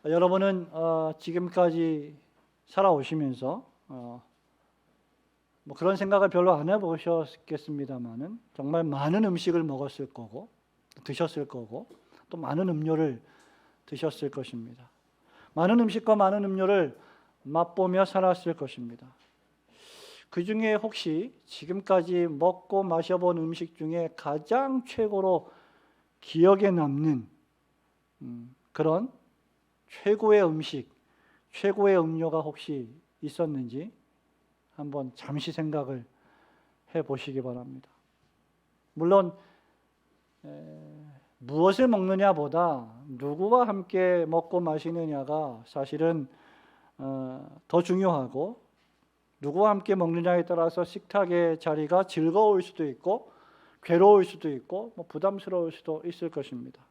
여러분은 지금까지 살아오시면서 뭐 그런 생각을 별로 안 해보셨겠습니다만은 정말 많은 음식을 먹었을 거고 드셨을 거고 또 많은 음료를 드셨을 것입니다. 많은 음식과 많은 음료를 맛보며 살았을 것입니다. 그 중에 혹시 지금까지 먹고 마셔본 음식 중에 가장 최고로 기억에 남는 그런 최고의 음식, 최고의 음료가 혹시 있었는지 한번 잠시 생각을 해보시기 바랍니다. 물론 무엇을 먹느냐보다 누구와 함께 먹고 마시느냐가 사실은 더 중요하고, 누구와 함께 먹느냐에 따라서 식탁의 자리가 즐거울 수도 있고 괴로울 수도 있고 부담스러울 수도 있을 것입니다.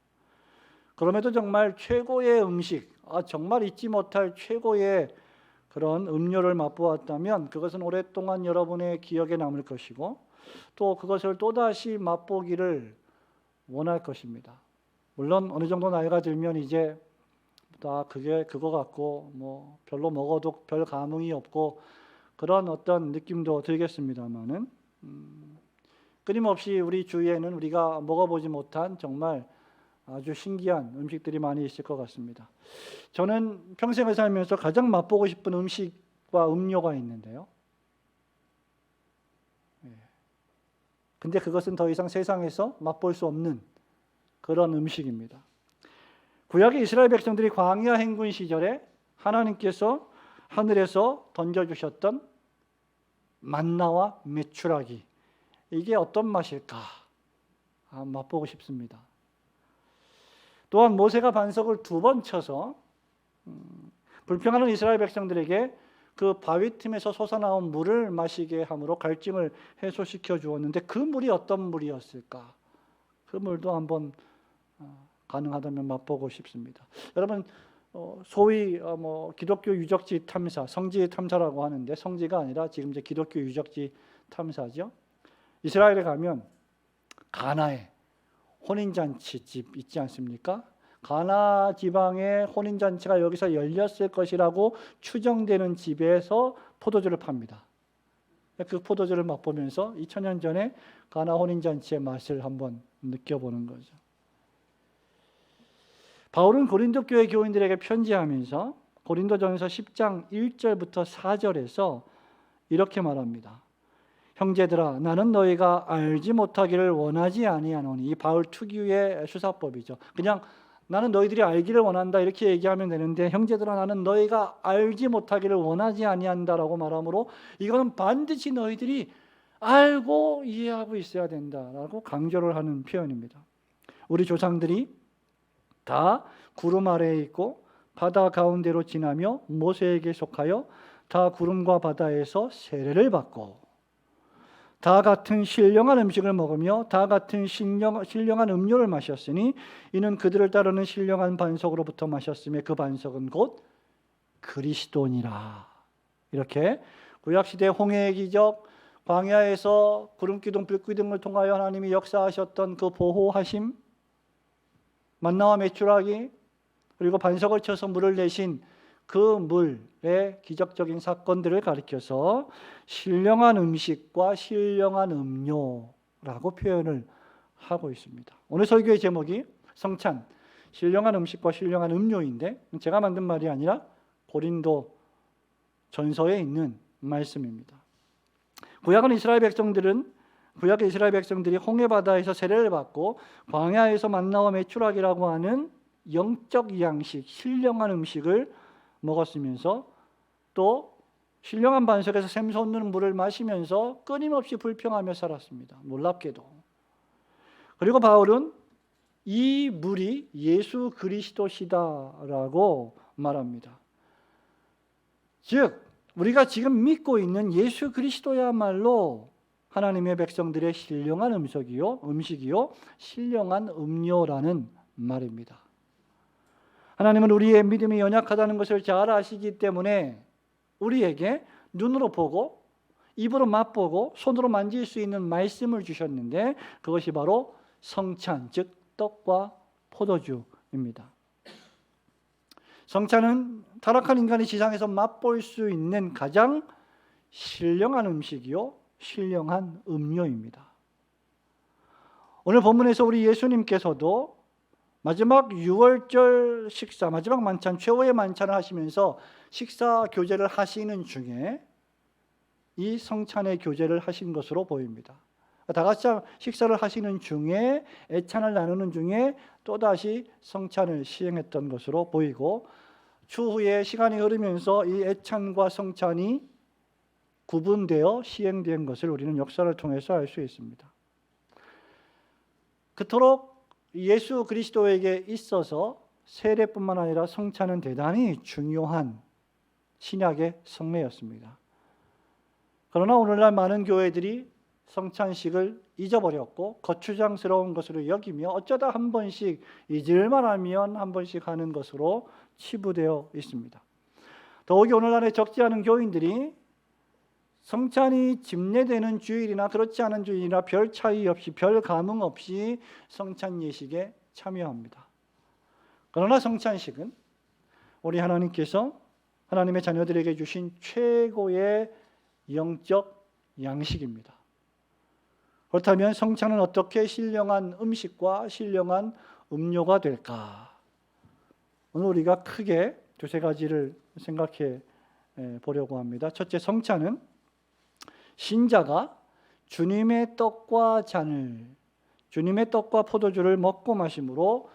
그럼에도 정말 최고의 음식, 정말 잊지 못할 최고의 그런 음료를 맛보았다면 그것은 오랫동안 여러분의 기억에 남을 것이고 또 그것을 또다시 맛보기를 원할 것입니다. 물론 어느 정도 나이가 들면 이제 다 그거 같고 뭐 별로 먹어도 별 감흥이 없고 그런 어떤 느낌도 들겠습니다만은 끊임없이 우리 주위에는 우리가 먹어보지 못한 정말 아주 신기한 음식들이 많이 있을 것 같습니다. 저는 평생을 살면서 가장 맛보고 싶은 음식과 음료가 있는데요. 근데 그것은 더 이상 세상에서 맛볼 수 없는 그런 음식입니다. 구약의 이스라엘 백성들이 광야 행군 시절에 하나님께서 하늘에서 던져주셨던 만나와 메추라기, 이게 어떤 맛일까? 맛보고 싶습니다. 또한 모세가 반석을 2번 쳐서 불평하는 이스라엘 백성들에게 그 바위 틈에서 솟아나온 물을 마시게 함으로 갈증을 해소시켜 주었는데 그 물이 어떤 물이었을까? 그 물도 한번 가능하다면 맛보고 싶습니다. 여러분, 소위 기독교 유적지 탐사, 성지 탐사라고 하는데 성지가 아니라 지금 이제 기독교 유적지 탐사죠. 이스라엘에 가면 가나에 혼인잔치집 있지 않습니까? 가나 지방의 혼인잔치가 여기서 열렸을 것이라고 추정되는 집에서 포도주를 팝니다. 그 포도주를 맛보면서 2000년 전에 가나 혼인잔치의 맛을 한번 느껴보는 거죠. 바울은 고린도 교회 교인들에게 편지하면서 고린도전서 10장 1절부터 4절에서 이렇게 말합니다. 형제들아, 나는 너희가 알지 못하기를 원하지 아니하노니. 이 바울 특유의 수사법이죠. 그냥 나는 너희들이 알기를 원한다 이렇게 얘기하면 되는데, 형제들아 나는 너희가 알지 못하기를 원하지 아니한다라고 말하므로 이거는 반드시 너희들이 알고 이해하고 있어야 된다라고 강조를 하는 표현입니다. 우리 조상들이 다 구름 아래에 있고 바다 가운데로 지나며 모세에게 속하여 다 구름과 바다에서 세례를 받고 다 같은 신령한 음식을 먹으며 다 같은 신령한 음료를 마셨으니 이는 그들을 따르는 신령한 반석으로부터 마셨으며 그 반석은 곧 그리스도니라. 이렇게 구약시대 홍해의 기적, 광야에서 구름기둥 불기둥을 통하여 하나님이 역사하셨던 그 보호하심, 만나와 메추라기, 그리고 반석을 쳐서 물을 내신 그 물의 기적적인 사건들을 가리켜서 신령한 음식과 신령한 음료라고 표현을 하고 있습니다. 오늘 설교의 제목이 성찬, 신령한 음식과 신령한 음료인데 제가 만든 말이 아니라 고린도 전서에 있는 말씀입니다. 구약의 이스라엘 백성들이 홍해바다에서 세례를 받고 광야에서 만나와 메추라기라고 하는 영적 양식, 신령한 음식을 먹었으면서 또 신령한 반석에서 샘솟는 물을 마시면서 끊임없이 불평하며 살았습니다. 놀랍게도. 그리고 바울은 이 물이 예수 그리스도시다라고 말합니다. 즉 우리가 지금 믿고 있는 예수 그리스도야말로 하나님의 백성들의 신령한 음식이요 신령한 음료라는 말입니다. 하나님은 우리의 믿음이 연약하다는 것을 잘 아시기 때문에 우리에게 눈으로 보고 입으로 맛보고 손으로 만질 수 있는 말씀을 주셨는데 그것이 바로 성찬, 즉 떡과 포도주입니다. 성찬은 타락한 인간이 지상에서 맛볼 수 있는 가장 신령한 음식이요, 신령한 음료입니다. 오늘 본문에서 우리 예수님께서도 마지막 유월절 식사, 마지막 만찬, 최후의 만찬을 하시면서 식사 교제를 하시는 중에 이 성찬의 교제를 하신 것으로 보입니다. 다 같이 식사를 하시는 중에, 애찬을 나누는 중에 또다시 성찬을 시행했던 것으로 보이고, 추후에 시간이 흐르면서 이 애찬과 성찬이 구분되어 시행된 것을 우리는 역사를 통해서 알 수 있습니다. 그토록 예수 그리스도에게 있어서 세례뿐만 아니라 성찬은 대단히 중요한 신약의 성례였습니다. 그러나 오늘날 많은 교회들이 성찬식을 잊어버렸고 거추장스러운 것으로 여기며 어쩌다 한 번씩 잊을만 하면 한 번씩 하는 것으로 치부되어 있습니다. 더욱이 오늘날에 적지 않은 교인들이 성찬이 집례되는 주일이나 그렇지 않은 주일이나 별 차이 없이, 별 감흥 없이 성찬 예식에 참여합니다. 그러나 성찬식은 우리 하나님께서 하나님의 자녀들에게 주신 최고의 영적 양식입니다. 그렇다면 성찬은 어떻게 신령한 음식과 신령한 음료가 될까? 오늘 우리가 크게 두세 가지를 생각해 보려고 합니다. 첫째, 성찬은 신자가 주님의 떡과 잔을, 주님의 떡과 포도주를 먹고 마심으로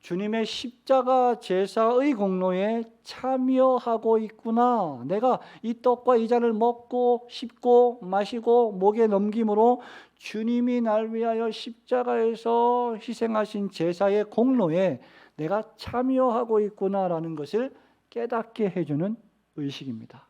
주님의 십자가 제사의 공로에 참여하고 있구나. 내가 이 떡과 이 잔을 먹고 씹고 마시고 목에 넘김으로 주님이 날 위하여 십자가에서 희생하신 제사의 공로에 내가 참여하고 있구나라는 것을 깨닫게 해주는 의식입니다.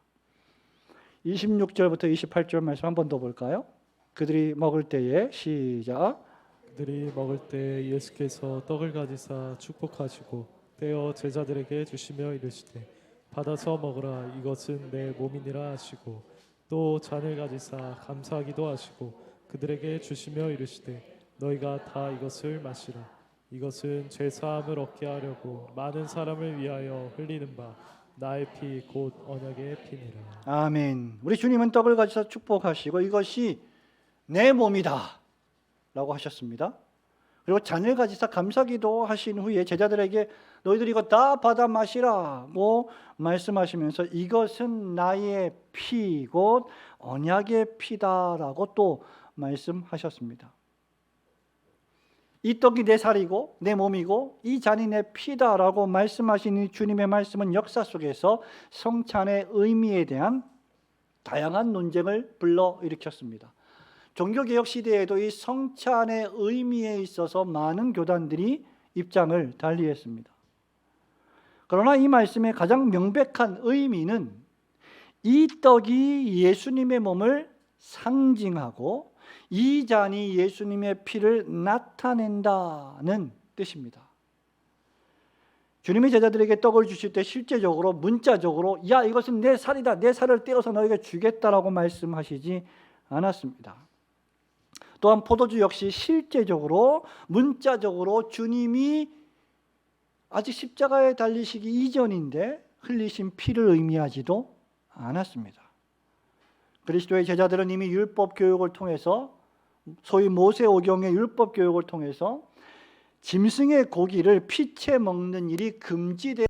26절부터 28절 말씀 한 번 더 볼까요? 그들이 먹을 때에, 시작. 그들이 먹을 때 예수께서 떡을 가지사 축복하시고 떼어 제자들에게 주시며 이르시되 받아서 먹으라, 이것은 내 몸이니라 하시고, 또 잔을 가지사 감사하기도 하시고 그들에게 주시며 이르시되 너희가 다 이것을 마시라, 이것은 죄 사함을 얻게 하려고 많은 사람을 위하여 흘리는 바 나의 피 곧 언약의 피니라. 아멘. 우리 주님은 떡을 가지사 축복하시고 이것이 내 몸이다 라고 하셨습니다. 그리고 잔을 가지사 감사기도 하신 후에 제자들에게 너희들 이거 다 받아 마시라고 말씀하시면서 이것은 나의 피 곧 언약의 피다라고 또 말씀하셨습니다. 이 떡이 내 살이고 내 몸이고 이 잔이 내 피다라고 말씀하신 이 주님의 말씀은 역사 속에서 성찬의 의미에 대한 다양한 논쟁을 불러일으켰습니다. 종교개혁 시대에도 이 성찬의 의미에 있어서 많은 교단들이 입장을 달리했습니다. 그러나 이 말씀의 가장 명백한 의미는 이 떡이 예수님의 몸을 상징하고 이 잔이 예수님의 피를 나타낸다는 뜻입니다. 주님이 제자들에게 떡을 주실 때 실제적으로 문자적으로 야 이것은 내 살이다, 내 살을 떼어서 너에게 주겠다라고 말씀하시지 않았습니다. 또한 포도주 역시 실제적으로 문자적으로 주님이 아직 십자가에 달리시기 이전인데 흘리신 피를 의미하지도 않았습니다. 그리스도의 제자들은 이미 율법 교육을 통해서, 소위 모세오경의 율법 교육을 통해서 짐승의 고기를 피채 먹는 일이 금지되었습니다.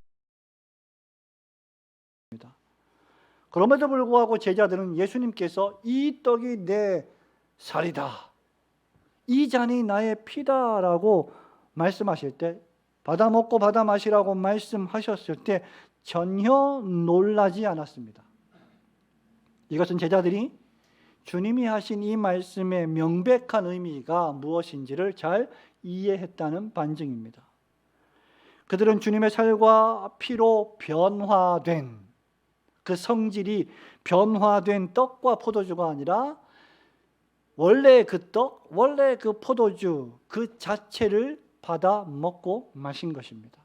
그럼에도 불구하고 제자들은 예수님께서 이 떡이 내 살이다, 이 잔이 나의 피다라고 말씀하실 때, 받아 먹고 받아 마시라고 말씀하셨을 때 전혀 놀라지 않았습니다. 이것은 제자들이 주님이 하신 이 말씀의 명백한 의미가 무엇인지를 잘 이해했다는 반증입니다. 그들은 주님의 살과 피로 변화된, 그 성질이 변화된 떡과 포도주가 아니라 원래 그 떡, 원래 그 포도주 그 자체를 받아 먹고 마신 것입니다.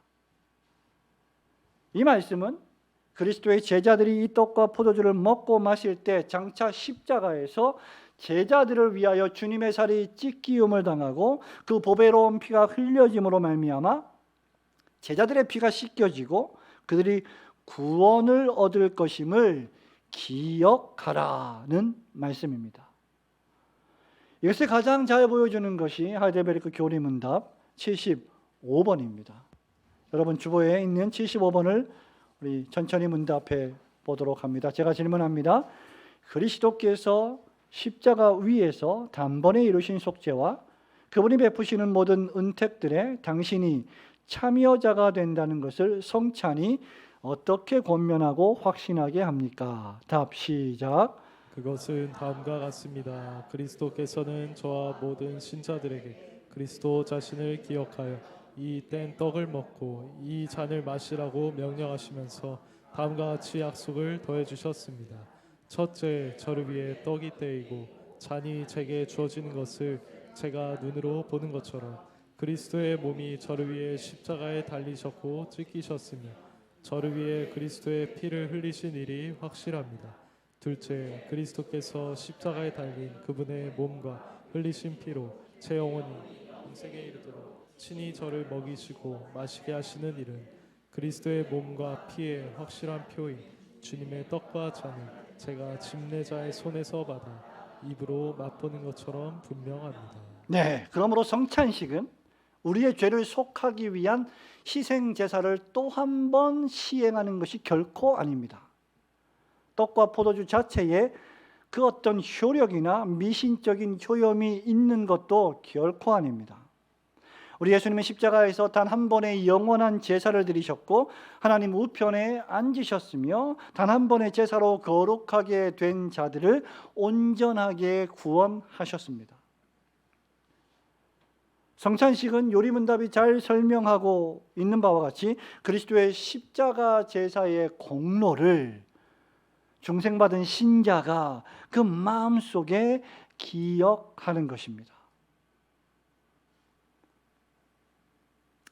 이 말씀은 그리스도의 제자들이 이 떡과 포도주를 먹고 마실 때 장차 십자가에서 제자들을 위하여 주님의 살이 찢기움을 당하고 그 보배로운 피가 흘려짐으로 말미암아 제자들의 피가 씻겨지고 그들이 구원을 얻을 것임을 기억하라는 말씀입니다. 이것을 가장 잘 보여주는 것이 하이델베르크 교리문답 75번입니다. 여러분 주보에 있는 75번을 우리 천천히 문답해 보도록 합니다. 제가 질문합니다. 그리스도께서 십자가 위에서 단번에 이루신 속죄와 그분이 베푸시는 모든 은택들에 당신이 참여자가 된다는 것을 성찬이 어떻게 권면하고 확신하게 합니까? 답 시작. 그것은 다음과 같습니다. 그리스도께서는 저와 모든 신자들에게 그리스도 자신을 기억하여 이 뗀 떡을 먹고 이 잔을 마시라고 명령하시면서 다음과 같이 약속을 더해 주셨습니다. 첫째, 저를 위해 떡이 떼이고 잔이 제게 주어지는 것을 제가 눈으로 보는 것처럼 그리스도의 몸이 저를 위해 십자가에 달리셨고 찢기셨으며 저를 위해 그리스도의 피를 흘리신 일이 확실합니다. 둘째, 그리스도께서 십자가에 달린 그분의 몸과 흘리신 피로 제 영혼이 영생에 이르도록 친히 저를 먹이시고 마시게 하시는 일은 그리스도의 몸과 피의 확실한 표인 주님의 떡과 잔을 제가 집례자의 손에서 받아 입으로 맛보는 것처럼 분명합니다. 네, 그러므로 성찬식은 우리의 죄를 속하기 위한 희생 제사를 또 한 번 시행하는 것이 결코 아닙니다. 떡과 포도주 자체에 그 어떤 효력이나 미신적인 효염이 있는 것도 결코 아닙니다. 우리 예수님은 십자가에서 단 한 번의 영원한 제사를 드리셨고 하나님 우편에 앉으셨으며 단 한 번의 제사로 거룩하게 된 자들을 온전하게 구원하셨습니다. 성찬식은 요리문답이 잘 설명하고 있는 바와 같이 그리스도의 십자가 제사의 공로를 중생받은 신자가 그 마음속에 기억하는 것입니다.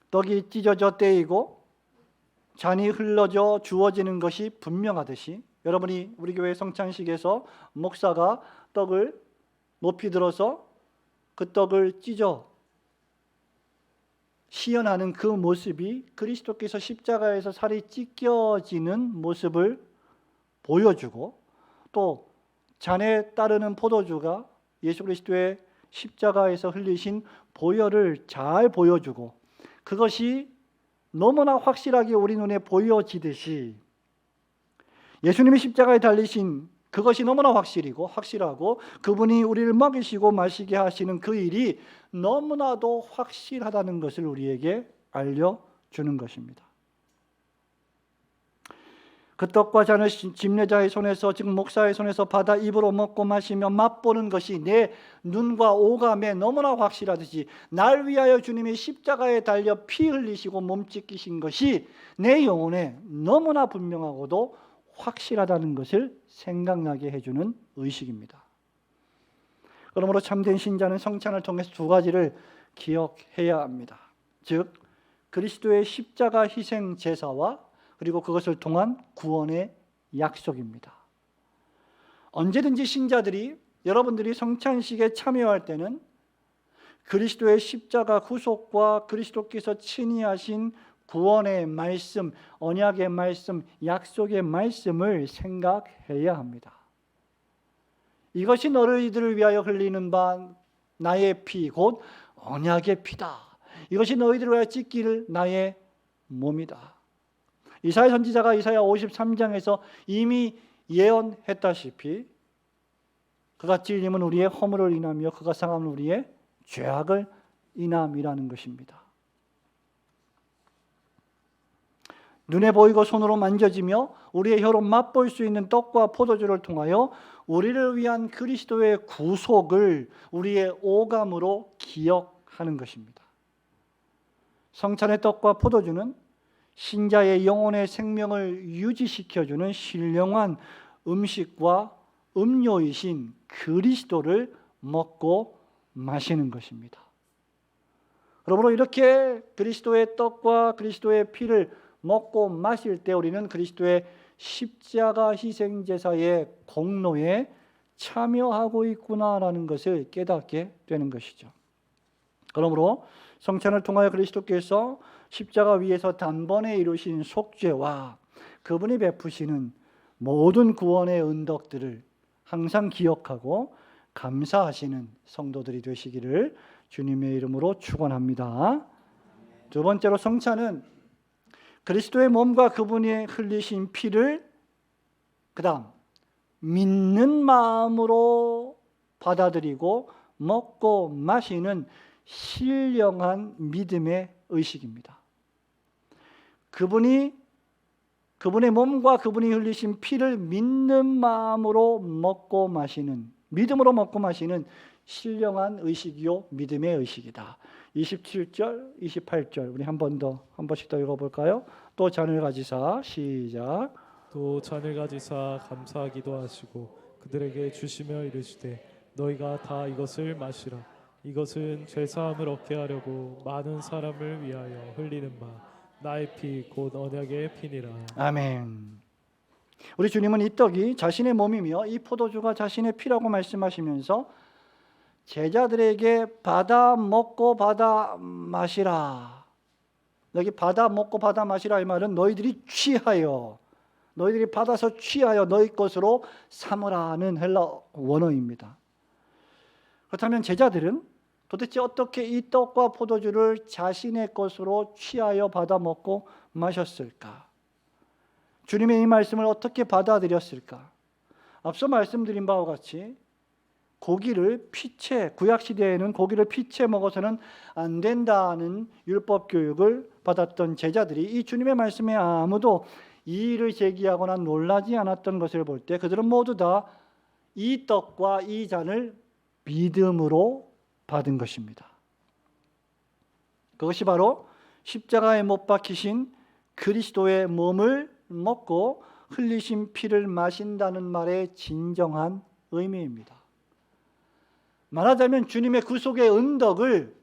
떡이 찢어져 떼이고 잔이 흘러져 주어지는 것이 분명하듯이 여러분이 우리 교회 성찬식에서 목사가 떡을 높이 들어서 그 떡을 찢어 시연하는 그 모습이 그리스도께서 십자가에서 살이 찢겨지는 모습을 보여주고 또 잔에 따르는 포도주가 예수 그리스도의 십자가에서 흘리신 보혈을 잘 보여주고 그것이 너무나 확실하게 우리 눈에 보여지듯이 예수님이 십자가에 달리신 그것이 너무나 확실하고 그분이 우리를 먹이시고 마시게 하시는 그 일이 너무나도 확실하다는 것을 우리에게 알려주는 것입니다. 그 떡과 잔을 집례자의 손에서 지금 목사의 손에서 받아 입으로 먹고 마시며 맛보는 것이 내 눈과 오감에 너무나 확실하듯이 날 위하여 주님이 십자가에 달려 피 흘리시고 몸 찢기신 것이 내 영혼에 너무나 분명하고도 확실하다는 것을 생각나게 해주는 의식입니다. 그러므로 참된 신자는 성찬을 통해서 두 가지를 기억해야 합니다. 즉 그리스도의 십자가 희생 제사와 그리고 그것을 통한 구원의 약속입니다. 언제든지 신자들이 여러분들이 성찬식에 참여할 때는 그리스도의 십자가 구속과 그리스도께서 친히 하신 구원의 말씀, 언약의 말씀, 약속의 말씀을 생각해야 합니다. 이것이 너희들을 위하여 흘리는 바 나의 피, 곧 언약의 피다. 이것이 너희들을 위하여 찢길 나의 몸이다. 이사야 선지자가 이사야 53장에서 이미 예언했다시피 그가 찔림은 우리의 허물을 인하며 그가 상함은 우리의 죄악을 인함이라는 것입니다. 눈에 보이고 손으로 만져지며 우리의 혀로 맛볼 수 있는 떡과 포도주를 통하여 우리를 위한 그리스도의 구속을 우리의 오감으로 기억하는 것입니다. 성찬의 떡과 포도주는 신자의 영혼의 생명을 유지시켜주는 신령한 음식과 음료이신 그리스도를 먹고 마시는 것입니다. 그러므로 이렇게 그리스도의 떡과 그리스도의 피를 먹고 마실 때 우리는 그리스도의 십자가 희생제사의 공로에 참여하고 있구나라는 것을 깨닫게 되는 것이죠. 그러므로 성찬을 통하여 그리스도께서 십자가 위에서 단번에 이루신 속죄와 그분이 베푸시는 모든 구원의 은덕들을 항상 기억하고 감사하시는 성도들이 되시기를 주님의 이름으로 축원합니다. 두 번째로 성찬은 그리스도의 몸과 그분이 흘리신 피를 그다음 믿는 마음으로 받아들이고 먹고 마시는 신령한 믿음의 의식입니다. 그분의 몸과 그분이 흘리신 피를 믿는 마음으로 먹고 마시는, 믿음으로 먹고 마시는 신령한 의식이요 믿음의 의식이다. 27절, 28절 우리 한 번씩 더 읽어볼까요? 또 잔을 가지사 시작. 또 잔을 가지사 감사하기도 하시고 그들에게 주시며 이르시되 너희가 다 이것을 마시라. 이것은 죄사함을 얻게 하려고 많은 사람을 위하여 흘리는 바 나의 피 곧 언약의 피니라. 아멘. 우리 주님은 이 떡이 자신의 몸이며 이 포도주가 자신의 피라고 말씀하시면서 제자들에게 받아 먹고 받아 마시라. 여기 받아 먹고 받아 마시라 이 말은 너희들이 취하여, 너희들이 받아서 취하여 너희 것으로 삼으라는 헬라 원어입니다. 그렇다면 제자들은 도대체 어떻게 이 떡과 포도주를 자신의 것으로 취하여 받아 먹고 마셨을까? 주님의 이 말씀을 어떻게 받아들였을까? 앞서 말씀드린 바와 같이 고기를 피채, 구약시대에는 고기를 피채 먹어서는 안 된다는 율법 교육을 받았던 제자들이 이 주님의 말씀에 아무도 이의를 제기하거나 놀라지 않았던 것을 볼 때 그들은 모두 다 이 떡과 이 잔을 믿음으로 받은 것입니다. 그것이 바로 십자가에 못 박히신 그리스도의 몸을 먹고 흘리신 피를 마신다는 말의 진정한 의미입니다. 말하자면 주님의 구속의 은덕을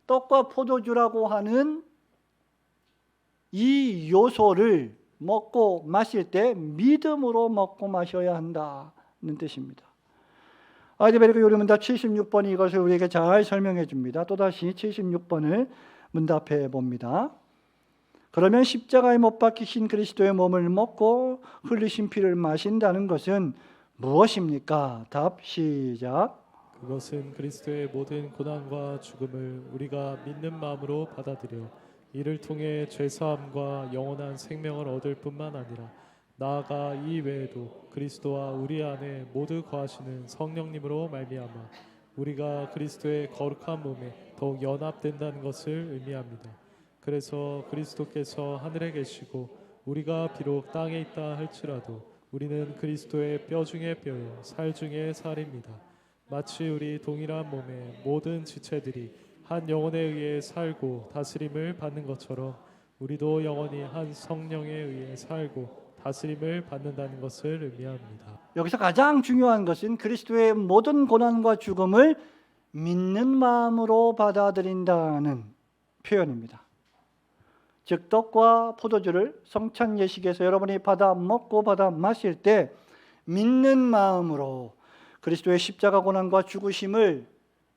떡과 포도주라고 하는 이 요소를 먹고 마실 때 믿음으로 먹고 마셔야 한다는 뜻입니다. 아이드베르크 요리문답 76번이 이것을 우리에게 잘 설명해 줍니다. 또다시 76번을 문답해 봅니다. 그러면 십자가에 못 박히신 그리스도의 몸을 먹고 흘리신 피를 마신다는 것은 무엇입니까? 답 시작. 그것은 그리스도의 모든 고난과 죽음을 우리가 믿는 마음으로 받아들여 이를 통해 죄사함과 영원한 생명을 얻을 뿐만 아니라 나아가 이 외에도 그리스도와 우리 안에 모두 거하시는 성령님으로 말미암아 우리가 그리스도의 거룩한 몸에 더욱 연합된다는 것을 의미합니다. 그래서 그리스도께서 하늘에 계시고 우리가 비록 땅에 있다 할지라도 우리는 그리스도의 뼈 중의 뼈요 살 중의 살입니다. 마치 우리 동일한 몸의 모든 지체들이 한 영혼에 의해 살고 다스림을 받는 것처럼 우리도 영원히 한 성령에 의해 살고 다스림을 받는다는 것을 의미합니다. 여기서 가장 중요한 것은 그리스도의 모든 고난과 죽음을 믿는 마음으로 받아들인다는 표현입니다. 즉 떡과 포도주를 성찬 예식에서 여러분이 받아 먹고 받아 마실 때 믿는 마음으로 그리스도의 십자가 고난과 죽으심을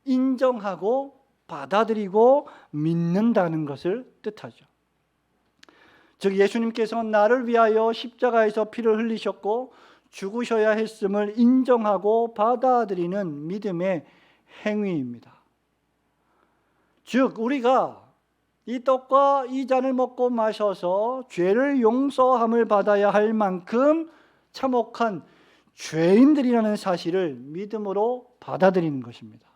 인정하고 받아들이고 믿는다는 것을 뜻하죠. 즉 예수님께서 나를 위하여 십자가에서 피를 흘리셨고 죽으셔야 했음을 인정하고 받아들이는 믿음의 행위입니다. 즉 우리가 이 떡과 이 잔을 먹고 마셔서 죄를 용서함을 받아야 할 만큼 참혹한 죄인들이라는 사실을 믿음으로 받아들이는 것입니다.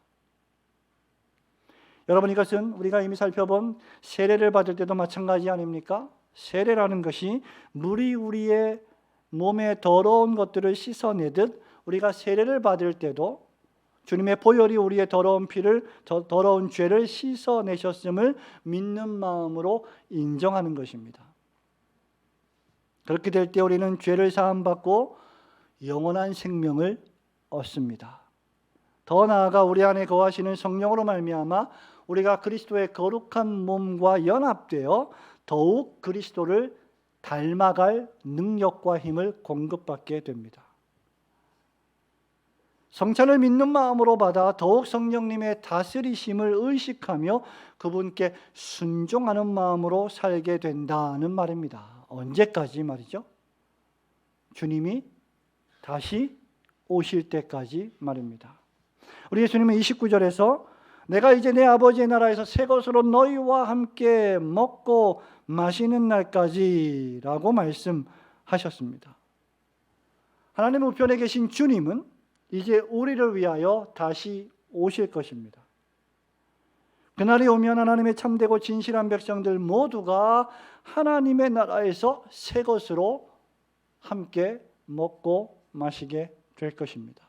여러분 이것은 우리가 이미 살펴본 세례를 받을 때도 마찬가지 아닙니까? 세례라는 것이 물이 우리의 몸에 더러운 것들을 씻어내듯 우리가 세례를 받을 때도 주님의 보혈이 우리의 더러운 피를, 더러운 죄를 씻어내셨음을 믿는 마음으로 인정하는 것입니다. 그렇게 될 때 우리는 죄를 사함받고 영원한 생명을 얻습니다. 더 나아가 우리 안에 거하시는 성령으로 말미암아 우리가 그리스도의 거룩한 몸과 연합되어 더욱 그리스도를 닮아갈 능력과 힘을 공급받게 됩니다. 성찬을 믿는 마음으로 받아 더욱 성령님의 다스리심을 의식하며 그분께 순종하는 마음으로 살게 된다는 말입니다. 언제까지 말이죠? 주님이 다시 오실 때까지 말입니다. 우리 예수님은 29절에서 내가 이제 내 아버지의 나라에서 새 것으로 너희와 함께 먹고 마시는 날까지 라고 말씀하셨습니다. 하나님 우편에 계신 주님은 이제 우리를 위하여 다시 오실 것입니다. 그날이 오면 하나님의 참되고 진실한 백성들 모두가 하나님의 나라에서 새 것으로 함께 먹고 마시게 될 것입니다.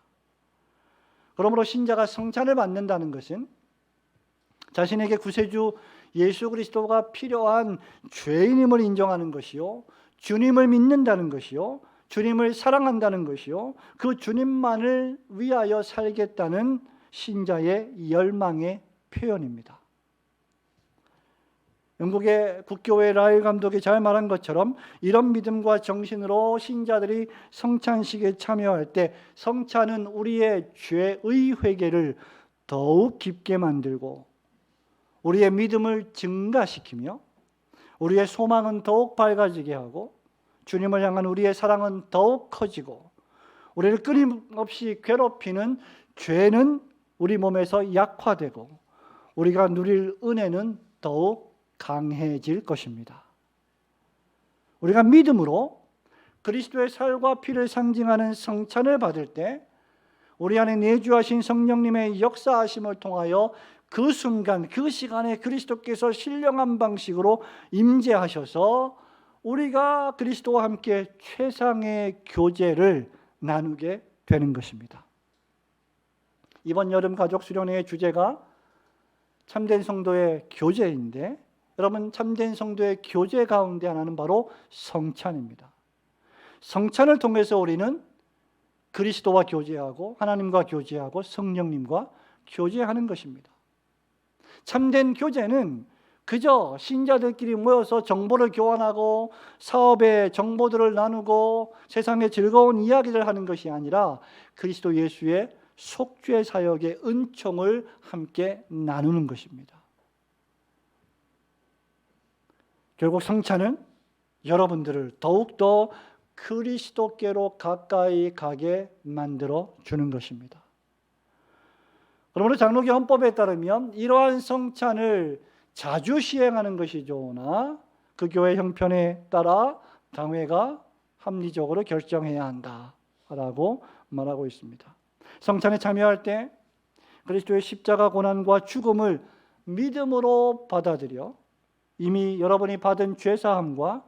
그러므로 신자가 성찬을 받는다는 것은 자신에게 구세주 예수 그리스도가 필요한 죄인임을 인정하는 것이요, 주님을 믿는다는 것이요, 주님을 사랑한다는 것이요, 그 주님만을 위하여 살겠다는 신자의 열망의 표현입니다. 영국의 국교회 라일 감독이 잘 말한 것처럼 이런 믿음과 정신으로 신자들이 성찬식에 참여할 때 성찬은 우리의 죄의 회개를 더욱 깊게 만들고 우리의 믿음을 증가시키며 우리의 소망은 더욱 밝아지게 하고 주님을 향한 우리의 사랑은 더욱 커지고 우리를 끊임없이 괴롭히는 죄는 우리 몸에서 약화되고 우리가 누릴 은혜는 더욱 강해질 것입니다. 우리가 믿음으로 그리스도의 살과 피를 상징하는 성찬을 받을 때 우리 안에 내주하신 성령님의 역사하심을 통하여 그 순간, 그 시간에 그리스도께서 신령한 방식으로 임재하셔서 우리가 그리스도와 함께 최상의 교제를 나누게 되는 것입니다. 이번 여름 가족 수련회의 주제가 참된 성도의 교제인데 여러분, 참된 성도의 교제 가운데 하나는 바로 성찬입니다. 성찬을 통해서 우리는 그리스도와 교제하고 하나님과 교제하고 성령님과 교제하는 것입니다. 참된 교제는 그저 신자들끼리 모여서 정보를 교환하고 사업의 정보들을 나누고 세상의 즐거운 이야기를 하는 것이 아니라 그리스도 예수의 속죄 사역의 은총을 함께 나누는 것입니다. 결국 성찬은 여러분들을 더욱더 그리스도께로 가까이 가게 만들어 주는 것입니다. 그러므로 장로교 헌법에 따르면 이러한 성찬을 자주 시행하는 것이 좋으나 그 교회 형편에 따라 당회가 합리적으로 결정해야 한다라고 말하고 있습니다. 성찬에 참여할 때 그리스도의 십자가 고난과 죽음을 믿음으로 받아들여 이미 여러분이 받은 죄사함과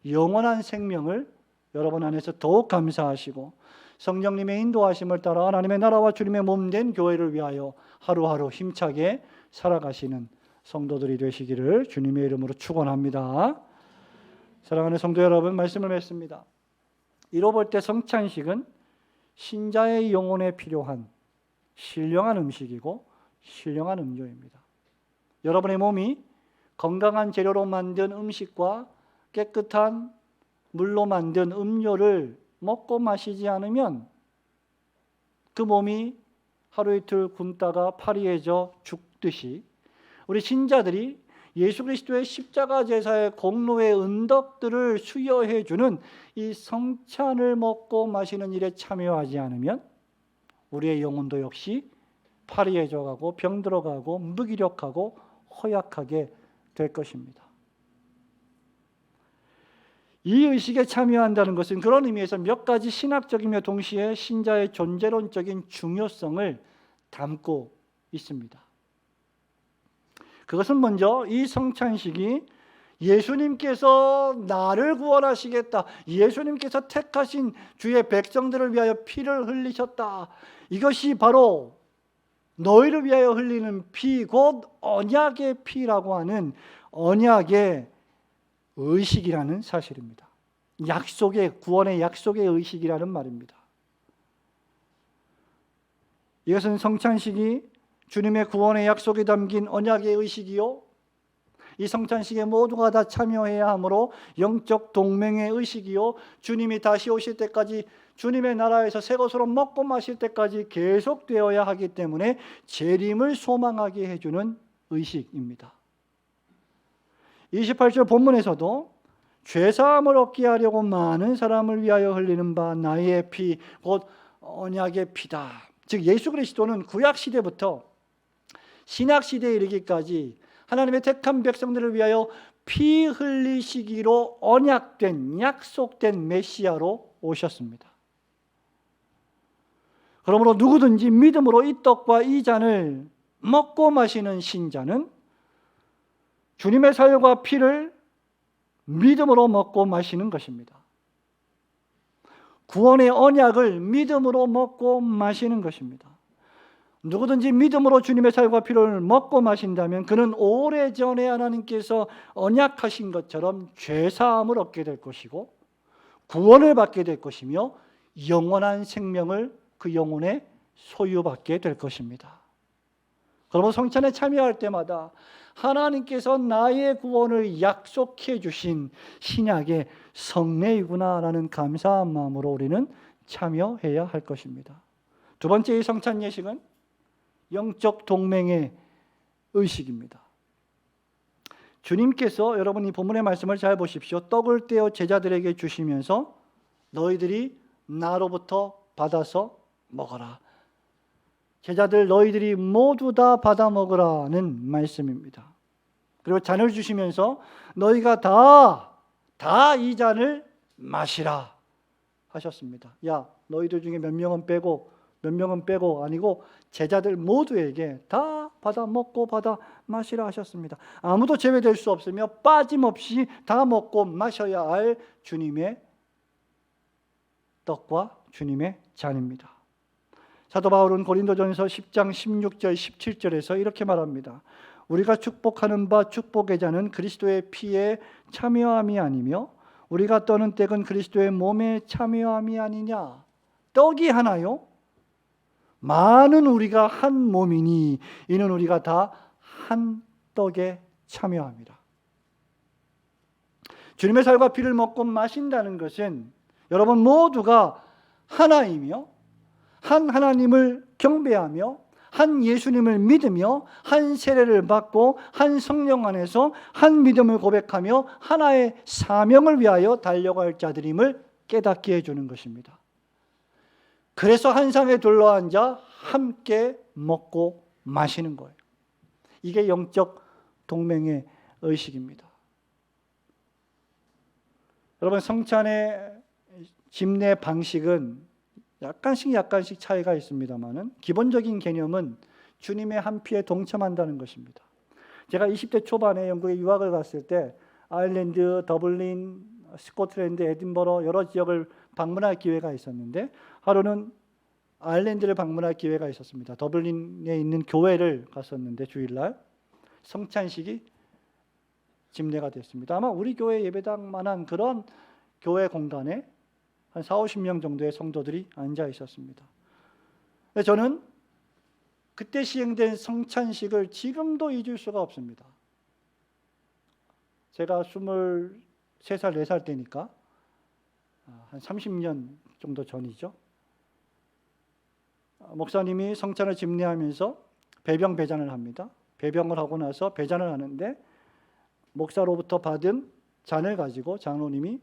영원한 생명을 여러분 안에서 더욱 감사하시고 성령님의 인도하심을 따라 하나님의 나라와 주님의 몸된 교회를 위하여 하루하루 힘차게 살아가시는 성도들이 되시기를 주님의 이름으로 축원합니다. 사랑하는 성도 여러분, 말씀을 맺습니다. 이로 볼 때 성찬식은 신자의 영혼에 필요한 신령한 음식이고 신령한 음료입니다. 여러분의 몸이 건강한 재료로 만든 음식과 깨끗한 물로 만든 음료를 먹고 마시지 않으면 그 몸이 하루 이틀 굶다가 파리해져 죽듯이 우리 신자들이 예수 그리스도의 십자가 제사의 공로의 은덕들을 수여해 주는 이 성찬을 먹고 마시는 일에 참여하지 않으면 우리의 영혼도 역시 파리해져 가고 병들어 가고 무기력하고 허약하게 될 것입니다. 이 의식에 참여한다는 것은 그런 의미에서 몇 가지 신학적이며 동시에 신자의 존재론적인 중요성을 담고 있습니다. 그것은 먼저 이 성찬식이 예수님께서 나를 구원하시겠다, 예수님께서 택하신 주의 백성들을 위하여 피를 흘리셨다, 이것이 바로 너희를 위하여 흘리는 피, 곧 언약의 피라고 하는 언약의 의식이라는 사실입니다. 약속의, 구원의 약속의 의식이라는 말입니다. 이것은 성찬식이 주님의 구원의 약속이 담긴 언약의 의식이요, 이 성찬식에 모두가 다 참여해야 하므로 영적 동맹의 의식이요, 주님이 다시 오실 때까지 주님의 나라에서 새 것으로 먹고 마실 때까지 계속되어야 하기 때문에 재림을 소망하게 해주는 의식입니다. 28절 본문에서도 죄사함을 얻게 하려고 많은 사람을 위하여 흘리는 바 나의 피 곧 언약의 피다. 즉 예수 그리스도는 구약 시대부터 신약 시대에 이르기까지 하나님의 택한 백성들을 위하여 피 흘리시기로 언약된 약속된 메시아로 오셨습니다. 그러므로 누구든지 믿음으로 이 떡과 이 잔을 먹고 마시는 신자는 주님의 살과 피를 믿음으로 먹고 마시는 것입니다. 구원의 언약을 믿음으로 먹고 마시는 것입니다. 누구든지 믿음으로 주님의 살과 피를 먹고 마신다면 그는 오래전에 하나님께서 언약하신 것처럼 죄사함을 얻게 될 것이고 구원을 받게 될 것이며 영원한 생명을 그 영혼에 소유받게 될 것입니다. 그러므로 성찬에 참여할 때마다 하나님께서 나의 구원을 약속해 주신 신약의 성례이구나라는 감사한 마음으로 우리는 참여해야 할 것입니다. 두 번째 이 성찬 예식은 영적 동맹의 의식입니다. 주님께서 여러분 이 본문의 말씀을 잘 보십시오. 떡을 떼어 제자들에게 주시면서 너희들이 나로부터 받아서 먹어라. 제자들 너희들이 모두 다 받아 먹으라는 말씀입니다. 그리고 잔을 주시면서 너희가 다 이 잔을 마시라 하셨습니다. 야, 너희들 중에 몇 명은 빼고 아니고 제자들 모두에게 다 받아 먹고 받아 마시라 하셨습니다. 아무도 제외될 수 없으며 빠짐없이 다 먹고 마셔야 할 주님의 떡과 주님의 잔입니다. 사도 바울은 고린도전서 10장 16절 17절에서 이렇게 말합니다. 우리가 축복하는 바 축복의 잔은 그리스도의 피에 참여함이 아니며 우리가 떠는 떡은 그리스도의 몸에 참여함이 아니냐. 떡이 하나요? 많은 우리가 한 몸이니 이는 우리가 다 한 떡에 참여합니다. 주님의 살과 피를 먹고 마신다는 것은 여러분 모두가 하나이며 한 하나님을 경배하며 한 예수님을 믿으며 한 세례를 받고 한 성령 안에서 한 믿음을 고백하며 하나의 사명을 위하여 달려갈 자들임을 깨닫게 해주는 것입니다. 그래서 한 상에 둘러앉아 함께 먹고 마시는 거예요. 이게 영적 동맹의 의식입니다. 여러분 성찬의 집례 방식은 약간씩 차이가 있습니다만은 기본적인 개념은 주님의 한 피에 동참한다는 것입니다. 제가 20대 초반에 영국에 유학을 갔을 때 아일랜드, 더블린, 스코틀랜드, 에딘버러 여러 지역을 방문할 기회가 있었는데 하루는 아일랜드를 방문할 기회가 있었습니다. 더블린에 있는 교회를 갔었는데 주일날 성찬식이 집례가 됐습니다. 아마 우리 교회 예배당만한 그런 교회 공간에 한 40-50명 정도의 성도들이 앉아 있었습니다. 저는 그때 시행된 성찬식을 지금도 잊을 수가 없습니다. 제가 23살, 4살 때니까 한 30년 정도 전이죠. 목사님이 성찬을 집례하면서 배병 배잔을 합니다. 배병을 하고 나서 배잔을 하는데 목사로부터 받은 잔을 가지고 장로님이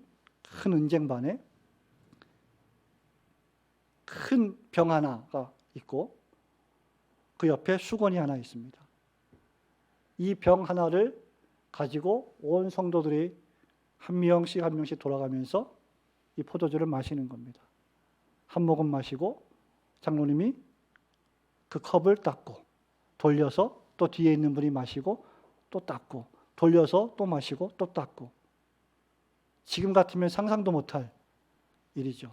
큰 은쟁반에 큰 병 하나가 있고 그 옆에 수건이 하나 있습니다. 이 병 하나를 가지고 온 성도들이 한 명씩 돌아가면서 이 포도주를 마시는 겁니다. 한 모금 마시고 장로님이 그 컵을 닦고 돌려서 또 뒤에 있는 분이 마시고 또 닦고 돌려서 또 마시고 또 닦고 지금 같으면 상상도 못할 일이죠.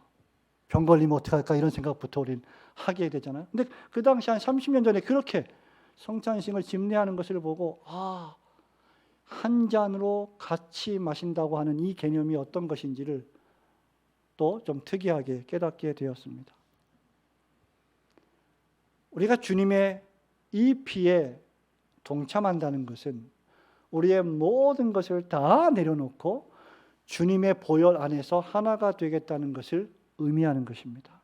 병 걸리면 어떡할까 이런 생각부터 우리는 하게 되잖아요. 근데 그 당시 한 30년 전에 그렇게 성찬식을 집례하는 것을 보고 한 잔으로 같이 마신다고 하는 이 개념이 어떤 것인지를 또 좀 특이하게 깨닫게 되었습니다. 우리가 주님의 이 피에 동참한다는 것은 우리의 모든 것을 다 내려놓고 주님의 보혈 안에서 하나가 되겠다는 것을 의미하는 것입니다.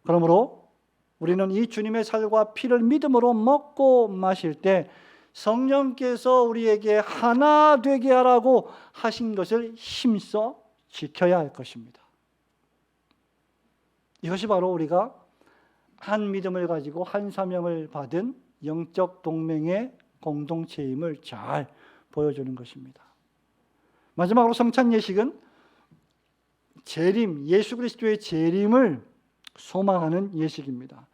그러므로 우리는 이 주님의 살과 피를 믿음으로 먹고 마실 때 성령께서 우리에게 하나 되게 하라고 하신 것을 힘써 지켜야 할 것입니다. 이것이 바로 우리가 한 믿음을 가지고 한 사명을 받은 영적 동맹의 공동체임을 잘 보여주는 것입니다. 마지막으로 성찬 예식은 재림, 예수 그리스도의 재림을 소망하는 예식입니다.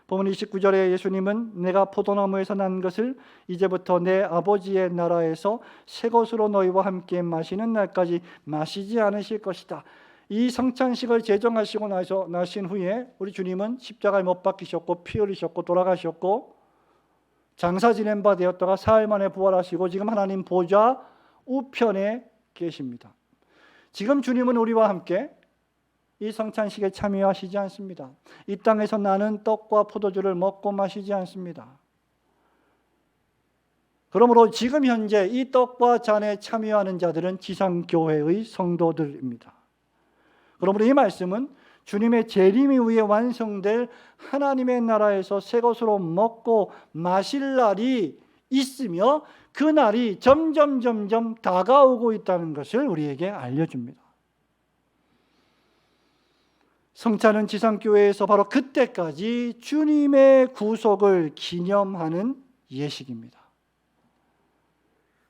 본문 29절에 예수님은 내가 포도나무에서 난 것을 이제부터 내 아버지의 나라에서 새 것으로 너희와 함께 마시는 날까지 마시지 않으실 것이다. 이 성찬식을 제정하시고 나신 후에 우리 주님은 십자가에 못 박히셨고 피 흘리셨고 돌아가셨고 장사 지낸 바 되었다가 사흘 만에 부활하시고 지금 하나님 보좌 우편에 계십니다. 지금 주님은 우리와 함께 이 성찬식에 참여하시지 않습니다. 이 땅에서 나는 떡과 포도주를 먹고 마시지 않습니다. 그러므로 지금 현재 이 떡과 잔에 참여하는 자들은 지상교회의 성도들입니다. 그러므로 이 말씀은 주님의 재림 이후에 완성될 하나님의 나라에서 새 것으로 먹고 마실 날이 있으며 그 날이 점점 다가오고 있다는 것을 우리에게 알려줍니다. 성찬은 지상교회에서 바로 그때까지 주님의 구속을 기념하는 예식입니다.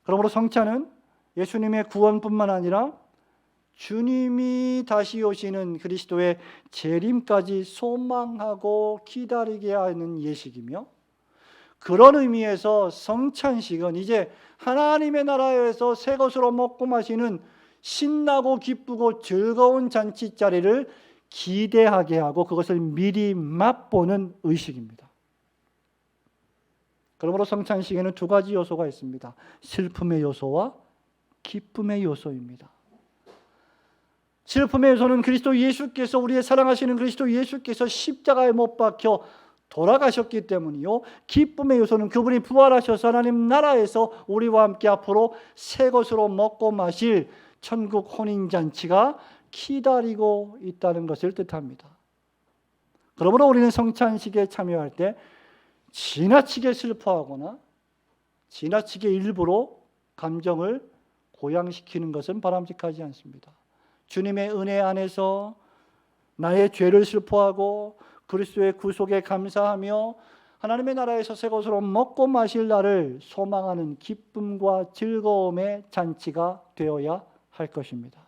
그러므로 성찬은 예수님의 구원뿐만 아니라 주님이 다시 오시는 그리스도의 재림까지 소망하고 기다리게 하는 예식이며, 그런 의미에서 성찬식은 이제 하나님의 나라에서 새 것으로 먹고 마시는 신나고 기쁘고 즐거운 잔치자리를 기대하게 하고 그것을 미리 맛보는 의식입니다. 그러므로 성찬식에는 두 가지 요소가 있습니다. 슬픔의 요소와 기쁨의 요소입니다. 슬픔의 요소는 그리스도 예수께서, 우리의 사랑하시는 그리스도 예수께서 십자가에 못 박혀 돌아가셨기 때문이요, 기쁨의 요소는 그분이 부활하셔서 하나님 나라에서 우리와 함께 앞으로 새 것으로 먹고 마실 천국 혼인잔치가 기다리고 있다는 것을 뜻합니다. 그러므로 우리는 성찬식에 참여할 때 지나치게 슬퍼하거나 지나치게 일부러 감정을 고양시키는 것은 바람직하지 않습니다. 주님의 은혜 안에서 나의 죄를 슬퍼하고 그리스도의 구속에 감사하며 하나님의 나라에서 새 것으로 먹고 마실 날을 소망하는 기쁨과 즐거움의 잔치가 되어야 할 것입니다.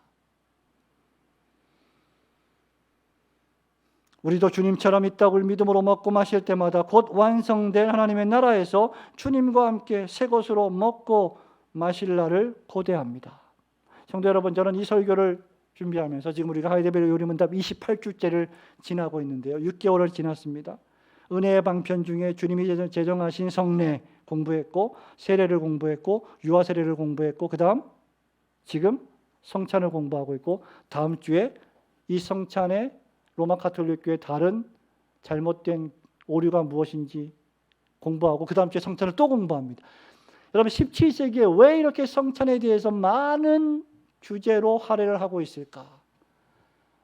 우리도 주님처럼 이 떡을 믿음으로 먹고 마실 때마다 곧 완성될 하나님의 나라에서 주님과 함께 새 것으로 먹고 마실 날을 고대합니다. 성도 여러분, 저는 이 설교를 준비하면서 지금 우리가 하이데베르 요리문답 28주째를 지나고 있는데요. 6개월을 지났습니다. 은혜의 방편 중에 주님이 제정하신 성례 공부했고, 세례를 공부했고, 유아 세례를 공부했고, 그 다음 지금 성찬을 공부하고 있고, 다음 주에 이 성찬의 로마 가톨릭 교회 다른 잘못된 오류가 무엇인지 공부하고, 그 다음 주에 성찬을 또 공부합니다. 여러분, 17세기에 왜 이렇게 성찬에 대해서 많은 주제로 할애를 하고 있을까?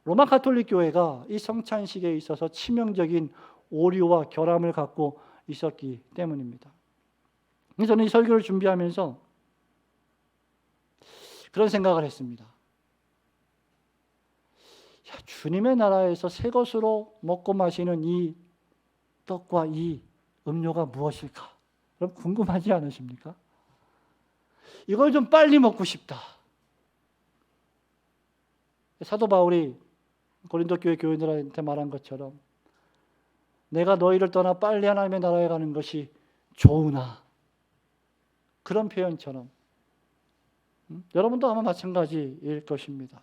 로마 가톨릭 교회가 이 성찬식에 있어서 치명적인 오류와 결함을 갖고 있었기 때문입니다. 저는 이 설교를 준비하면서 그런 생각을 했습니다. 주님의 나라에서 새 것으로 먹고 마시는 이 떡과 이 음료가 무엇일까? 그럼 궁금하지 않으십니까? 이걸 좀 빨리 먹고 싶다. 사도 바울이 고린도 교회 교인들한테 말한 것처럼 내가 너희를 떠나 빨리 하나님의 나라에 가는 것이 좋으나, 그런 표현처럼 여러분도 아마 마찬가지일 것입니다.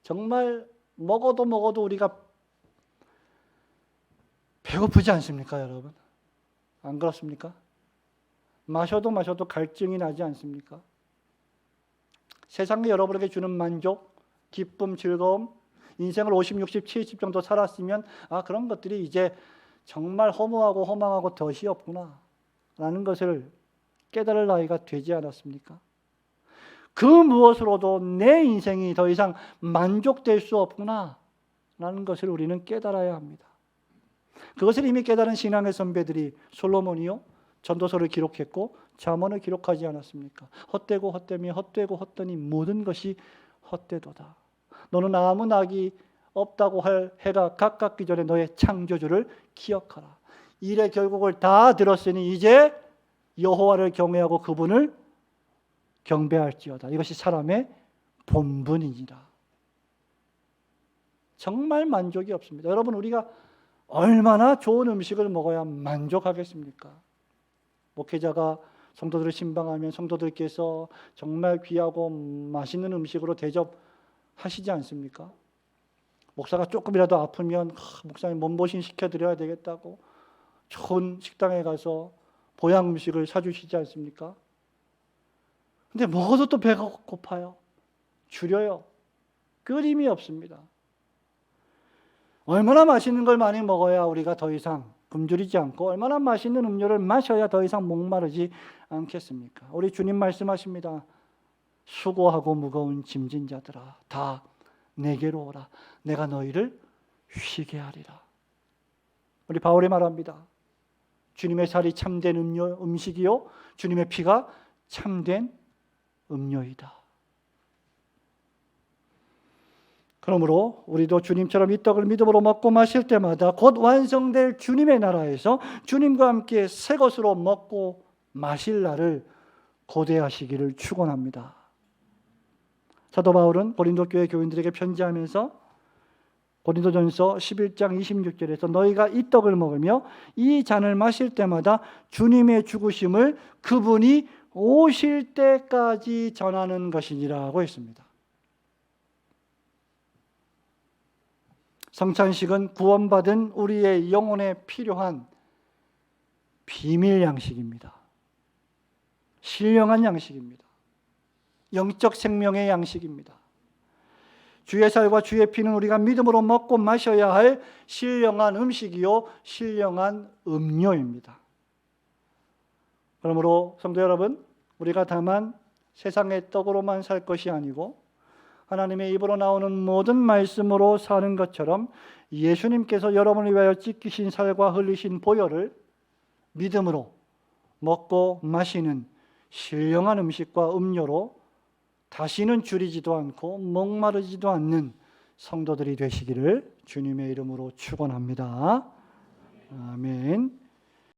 정말 먹어도 우리가 배고프지 않습니까, 여러분? 안 그렇습니까? 마셔도 갈증이 나지 않습니까? 세상이 여러분에게 주는 만족, 기쁨, 즐거움, 인생을 50, 60, 70 정도 살았으면 그런 것들이 이제 정말 허무하고 허망하고 덫이 없구나 라는 것을 깨달을 나이가 되지 않았습니까? 그 무엇으로도 내 인생이 더 이상 만족될 수 없구나 라는 것을 우리는 깨달아야 합니다. 그것을 이미 깨달은 신앙의 선배들이 솔로몬이요 전도서를 기록했고 잠언을 기록하지 않았습니까? 헛되고 헛되며 헛되고 헛되니 모든 것이 헛되도다. 너는 아무 낙이 없다고 할 해가 가깝기 전에 너의 창조주를 기억하라. 일의 결국을 다 들었으니 이제 여호와를 경외하고 그분을 경배할지어다. 이것이 사람의 본분이니라. 정말 만족이 없습니다. 여러분, 우리가 얼마나 좋은 음식을 먹어야 만족하겠습니까? 목회자가 성도들을 신방하면 성도들께서 정말 귀하고 맛있는 음식으로 대접하시지 않습니까? 목사가 조금이라도 아프면 목사님 몸보신 시켜드려야 되겠다고 좋은 식당에 가서 보양 음식을 사주시지 않습니까? 근데 먹어도 또 배가 고파요. 줄여요. 끓임이 없습니다. 얼마나 맛있는 걸 많이 먹어야 우리가 더 이상 굶주리지 않고 얼마나 맛있는 음료를 마셔야 더 이상 목마르지 않겠습니까? 우리 주님 말씀하십니다. 수고하고 무거운 짐진 자들아 다 내게로 오라. 내가 너희를 쉬게 하리라. 우리 바울이 말합니다. 주님의 살이 참된 음식이요 주님의 피가 참된 음료이다. 그러므로 우리도 주님처럼 이 떡을 믿음으로 먹고 마실 때마다 곧 완성될 주님의 나라에서 주님과 함께 새 것으로 먹고 마실 날을 고대하시기를 축원합니다. 사도 바울은 고린도 교회 교인들에게 편지하면서 고린도전서 11장 26절에서 너희가 이 떡을 먹으며 이 잔을 마실 때마다 주님의 죽으심을 그분이 오실 때까지 전하는 것이니라고 했습니다. 성찬식은 구원받은 우리의 영혼에 필요한 비밀 양식입니다. 신령한 양식입니다. 영적 생명의 양식입니다. 주의 살과 주의 피는 우리가 믿음으로 먹고 마셔야 할 신령한 음식이요 신령한 음료입니다. 그러므로 성도 여러분, 우리가 다만 세상의 떡으로만 살 것이 아니고 하나님의 입으로 나오는 모든 말씀으로 사는 것처럼 예수님께서 여러분을 위하여 찢기신 살과 흘리신 보혈을 믿음으로 먹고 마시는 신령한 음식과 음료로 다시는 줄이지도 않고 목마르지도 않는 성도들이 되시기를 주님의 이름으로 축원합니다. 아멘.